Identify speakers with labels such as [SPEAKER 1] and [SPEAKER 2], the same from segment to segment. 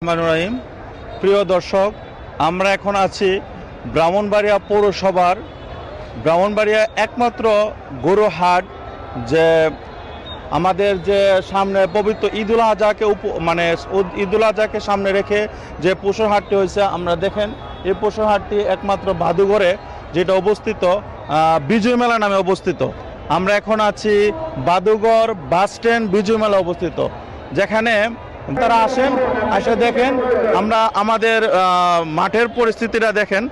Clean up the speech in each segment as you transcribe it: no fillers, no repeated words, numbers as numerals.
[SPEAKER 1] রহমানুর রহিম। প্রিয় দর্শক, আমরা এখন আছি ব্রাহ্মণবাড়িয়া পৌরসভার ব্রাহ্মণবাড়িয়া একমাত্র গরু হাট, যে আমাদের যে সামনে পবিত্র ঈদুল আজহাকে ঈদুল আজহাকে সামনে রেখে যে পশুর হাটটি হয়েছে। আমরা দেখেন এই পশুর হাটটি একমাত্র বাদুঘরে যেটা অবস্থিত বিজয় মেলা নামে অবস্থিত। আমরা এখন আছি বাদুঘর বাস স্ট্যান্ড বিজয় মেলা অবস্থিত, যেখানে তারা আসেন, এসে দেখেন আমরা আমাদের মাঠের পরিস্থিতিটা দেখেন।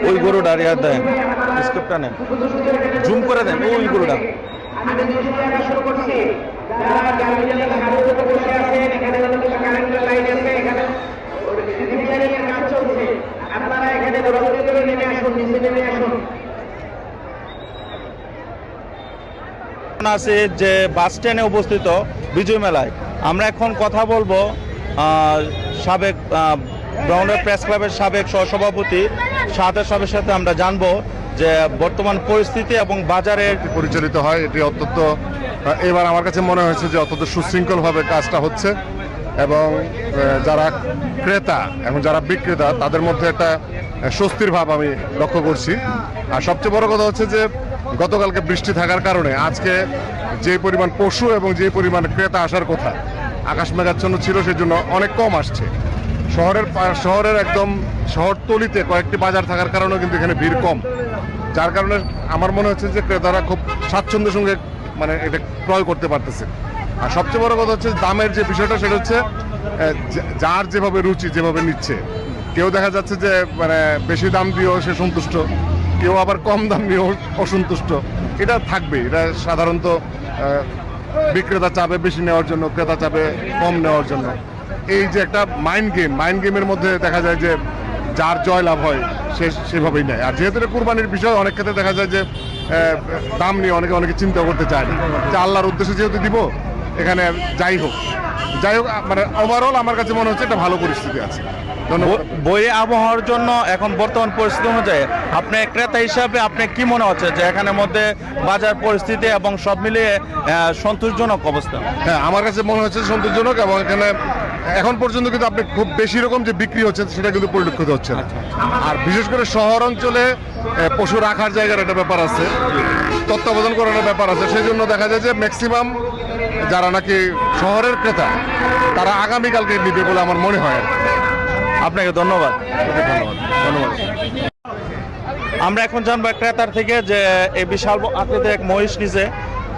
[SPEAKER 1] ওই গরুটা আর দেন, স্ক্রিপ্টটা নেন, জুম করে দেন ওই গরুটা। আছে যে বাস স্ট্যান্ডে অবস্থিত বিজয় মেলায়। আমরা এখন কথা বলবো সাবেক ব্রাহ্মণবাড়িয়া প্রেস ক্লাবের সাবেক সহসভাপতি শাহাদাত সাহেবের সাথে। আমরা জানবো যে বর্তমান পরিস্থিতি এবং বাজারের
[SPEAKER 2] পরিচালিত হয়, এটি অত্যন্ত এবার আমার কাছে মনে হয়েছে যে অত্যন্ত সুশৃঙ্খলভাবে কাজটা হচ্ছে, এবং যারা ক্রেতা এবং যারা বিক্রেতা তাদের মধ্যে একটা স্বস্তির ভাব আমি লক্ষ্য করছি। আর সবচেয়ে বড় কথা হচ্ছে যে গতকালকে বৃষ্টি থাকার কারণে আজকে যে পরিমাণ পশু এবং যে পরিমাণ ক্রেতা আসার কথা, আকাশ মেঘাচ্ছন্ন ছিল, সেজন্য অনেক কম আসছে। শহরের একদম শহরতলিতে কয়েকটি বাজার থাকার কারণেও কিন্তু এখানে ভিড় কম, যার কারণে আমার মনে হচ্ছে যে ক্রেতারা খুব স্বাচ্ছন্দ্যের সঙ্গে এটা ক্রয় করতে পারতেছে। আর সবচেয়ে বড় কথা হচ্ছে দামের যে বিষয়টা, সেটা হচ্ছে যার যেভাবে রুচি, যেভাবে নিচ্ছে। কেউ দেখা যাচ্ছে যে বেশি দাম দিয়েও সে সন্তুষ্ট, কেউ আবার কম দাম নিয়েও অসন্তুষ্ট। এটা থাকবে, এটা সাধারণত বিক্রেতা চাবে বেশি নেওয়ার জন্য, ক্রেতা চাবে কম নেওয়ার জন্য। এই যে একটা মাইন্ড গেমের মধ্যে দেখা যায় যে যার জয় লাভ হয় সে সেভাবেই নেয়। আর যেহেতু কুরবানির বিষয়, অনেক ক্ষেত্রে দেখা যায় যে দাম নিয়ে অনেকে চিন্তা করতে চায় না, যে আল্লাহর উদ্দেশ্যে যেহেতু দিব, এখানে যাই হোক ওভারঅল আমার কাছে মনে হচ্ছে একটা ভালো পরিস্থিতি আছে।
[SPEAKER 1] বইয়ে আবহাওয়ার জন্য এখন বর্তমান পরিস্থিতি অনুযায়ী আপনি ক্রেতা হিসাবে আপনি কি মনে হচ্ছে যে এখানের মধ্যে বাজার পরিস্থিতি এবং সব মিলিয়ে সন্তোষজনক অবস্থা?
[SPEAKER 2] হ্যাঁ, আমার কাছে মনে হচ্ছে সন্তোষজনক, এবং এখানে এখন পর্যন্ত কিন্তু আপনি খুব বেশি রকম যে বিক্রি হচ্ছে সেটা কিন্তু পরিলক্ষিত হচ্ছে না। আর বিশেষ করে শহর অঞ্চলে পশু রাখার জায়গার একটা ব্যাপার আছে, তত্ত্বাবধান করার ব্যাপার আছে। সেই জন্য দেখা যায় যে ম্যাক্সিমাম যারা নাকি শহরের ক্রেতা, তারা আগামীকালকে নিবে বলে আমার মনে হয়।
[SPEAKER 1] আপনাকে ধন্যবাদ। আমরা এখন জানবো ক্রেতার থেকে যে এই বিশাল আকৃতির এক মহিষ নিচে।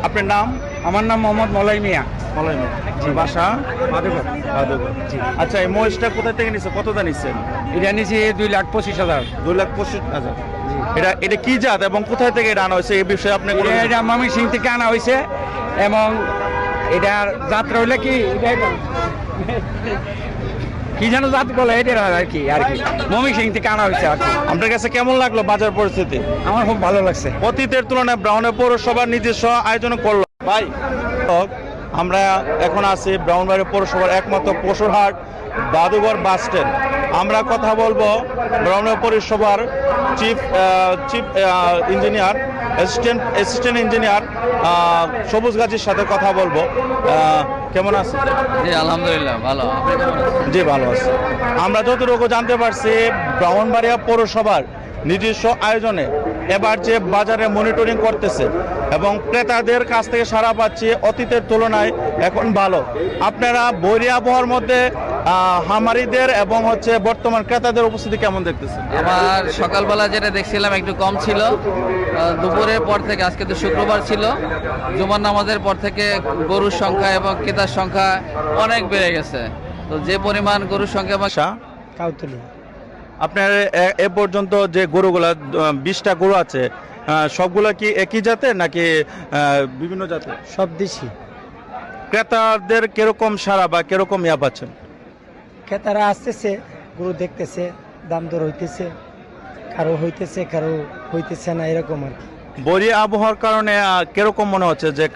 [SPEAKER 1] আপনার নাম?
[SPEAKER 3] আমার নাম মোহাম্মদ মলাই মিয়া।
[SPEAKER 1] মলাই মিয়া, বাসা বাদুঘর। আচ্ছা, এই মহিষটা কোথা থেকে নিচ্ছে, কতটা নিচ্ছেন?
[SPEAKER 3] এটা নিচে 2,25,000।
[SPEAKER 1] 2,25,000। এটা কি জাত এবং কোথায় থেকে এটা আনা হয়েছে, এই বিষয়ে আপনি?
[SPEAKER 3] এটা ময়মনসিংহ থেকে আনা হয়েছে, এবং এটার যাত্রা হইলে কি যেন জাত বলে, এটার আর কি ময়মনসিংহ থেকে আনা হয়েছে আর কি।
[SPEAKER 1] আপনার কাছে কেমন লাগলো বাজার পরিস্থিতি?
[SPEAKER 3] আমার খুব ভালো লাগছে।
[SPEAKER 1] অতীতের তুলনায় ব্রাহ্মণবাড়িয়া পৌরসভার নিজস্ব আয়োজন করলো। ভাই, আমরা এখন আছি ব্রাহ্মণবাড়িয়া পৌরসভার একমাত্র পশুর হাট বাদুঘর বাস স্ট্যান্ড। আমরা কথা বলবো ব্রাহ্মণবাড়িয়া পৌরসভার চিফ ইঞ্জিনিয়ার, অ্যাসিস্ট্যান্ট ইঞ্জিনিয়ার সবুজ গাজীর সাথে কথা বলবো। কেমন আছেন?
[SPEAKER 4] জি আলহামদুলিল্লাহ ভালো।
[SPEAKER 1] জি ভালো আছি। আমরা যতটুকু জানতে পারছি, ব্রাহ্মণবাড়িয়া পৌরসভার নিজস্ব আয়োজনে এবার যে বাজারে মনিটরিং করতেছে এবং ক্রেতাদের কাছ থেকে সাড়া পাচ্ছে অতীতের তুলনায় এখন ভালো। আপনারা বৈরী আবহাওয়ার মধ্যে হামারিদের এবং বর্তমান ক্রেতাদের উপস্থিতি কেমন দেখতেছেন?
[SPEAKER 4] আমার সকালবেলা যেটা দেখছিলাম একটু কম ছিল, দুপুরের পর থেকে, আজকে তো শুক্রবার ছিল, জুমার নামাজের পর থেকে গরুর সংখ্যা এবং ক্রেতার সংখ্যা অনেক বেড়ে গেছে। তো যে পরিমাণ গরুর সংখ্যা
[SPEAKER 3] কাউতলি।
[SPEAKER 1] আপনার এ পর্যন্ত যে গরুগুলা 20টা গরু আছে, সবগুলা কি একই জাতের নাকি বিভিন্ন জাতের?
[SPEAKER 3] সব দেশি।
[SPEAKER 1] ক্রেতাদের কিরকম সাড়া বা কিরকম ইয়া পাচ্ছেন?
[SPEAKER 3] ক্রেতারা আসতেছে, গরু দেখতেছে, দাম দর হইতেছে,
[SPEAKER 5] কারো হইতেছে কারো হইতেছে না, এরকম আর কি।
[SPEAKER 1] বৈরী আবহাওয়ার কারণে কিরকম মনে হচ্ছে যে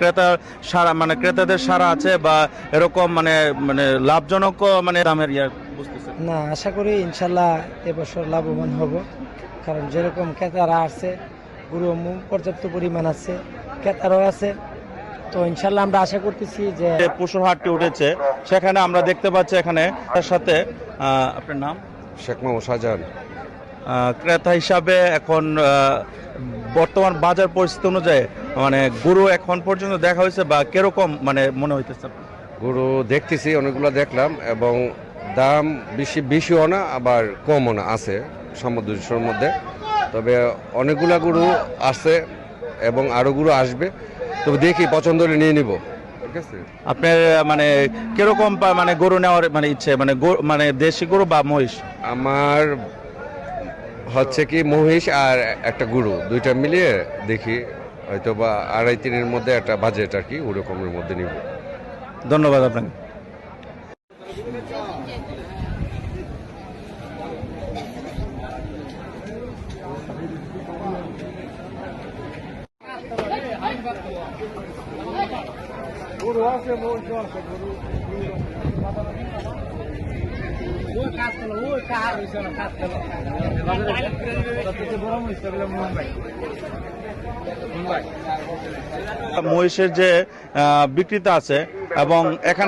[SPEAKER 1] ক্রেতাদের সারা আছে বা এরকম মানে মানে লাভজনক মানে দামের বুঝতেছে?
[SPEAKER 5] না, আশা করি ইনশাল্লাহ এবছর লাভবান হব, কারণ যেরকম ক্রেতারা আছে, গরু পর্যাপ্ত পরিমাণ আছে, ক্রেতারাও আছে, তো ইনশাল্লাহ আমরা আশা করতেছি যে
[SPEAKER 1] যে পশুর হাটটি উঠেছে সেখানে আমরা দেখতে পাচ্ছি এখানে তার সাথে আপনার নাম?
[SPEAKER 6] শেখ মোহাম্মদ শাহজাহান।
[SPEAKER 1] ক্রেতা হিসাবে এখন বর্তমান বাজার পরিস্থিতি অনুযায়ী মানে গরু এখন পর্যন্ত দেখা হয়েছে বা কিরকম মানে মনে হইতেছে?
[SPEAKER 6] গরু দেখতেছি, অনেকগুলো দেখলাম, এবং দাম বেশিও না আবার কমও না, আছে সামঞ্জস্যের মধ্যে। তবে অনেকগুলা গরু আছে এবং আরো গরু আসবে, তবে দেখি পছন্দ হলে নিয়ে নিব। ঠিক আছে,
[SPEAKER 1] আপনার মানে কিরকম মানে গরু নেওয়ার মানে ইচ্ছে, মানে মানে দেশি গরু বা মহিষ?
[SPEAKER 6] আমার হচ্ছে কি মহিষ আর একটা গরু, দুইটা মিলিয়ে দেখি হয়তো বা 2.5-3-এর মধ্যে একটা বাজেট আর কি, ওরকমের মধ্যে নিব।
[SPEAKER 1] ধন্যবাদ আপনাকে। মহিষের যে বিক্রেতা আছে এবং এখানে